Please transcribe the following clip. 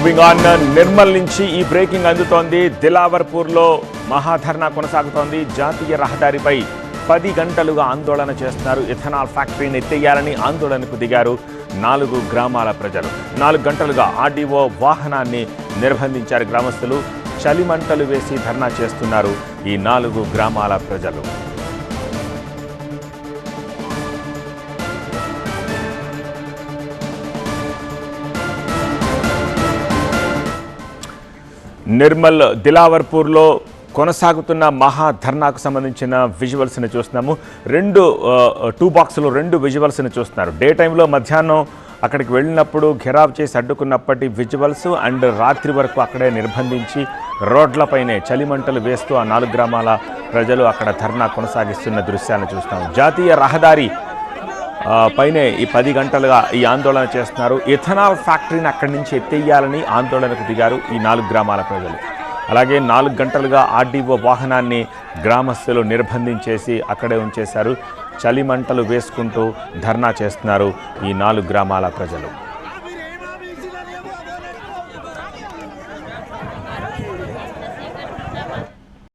Moving on Nirmal నుంచి ఈ breaking అందుతోంది. దిలావర్పూర్లో మహాధర్నా కొనసాగుతోంది. జాతీయ రహదారిపై 10 గంటలుగా ఆందోళన చేస్తున్నారు. ఇథనాల్ ఫ్యాక్టరీని ఎత్తేయాలని ఆందోళనకు దిగారు 4 గ్రామాల ప్రజలు. 4 గంటలుగా ఆర్డీఓ వాహనాన్ని నిర్బంధించారు గ్రామస్తులు. చలిమంటలు వేసి ధర్నా చేస్తున్నారు ఈ 4 గ్రామాల ప్రజలు. నిర్మల్ దిలావర్పూర్లో కొనసాగుతున్న మహాధర్నాకు సంబంధించిన విజువల్స్ని చూస్తున్నాము. 2 బాక్సులు 2 విజువల్స్ని చూస్తున్నారు. డే టైంలో మధ్యాహ్నం అక్కడికి వెళ్ళినప్పుడు ఘెరావ్ చేసి అడ్డుకున్నప్పటి విజువల్స్ అండ్ రాత్రి వరకు అక్కడే నిర్బంధించి రోడ్లపైనే చలిమంటలు వేస్తూ ఆ 4 గ్రామాల ప్రజలు అక్కడ ధర్నా కొనసాగిస్తున్న దృశ్యాలను చూస్తాము. జాతీయ రహదారి పైనే ఈ 10 గంటలుగా ఈ ఆందోళన చేస్తున్నారు. ఇథనాల్ ఫ్యాక్టరీని అక్కడి నుంచి ఎత్తేయాలని ఆందోళనకు దిగారు ఈ 4 గ్రామాల ప్రజలు. అలాగే 4 గంటలుగా ఆర్డీఓ వాహనాన్ని గ్రామస్తులు నిర్బంధించేసి అక్కడే ఉంచేశారు. చలిమంటలు వేసుకుంటూ ధర్నా చేస్తున్నారు ఈ 4 గ్రామాల ప్రజలు.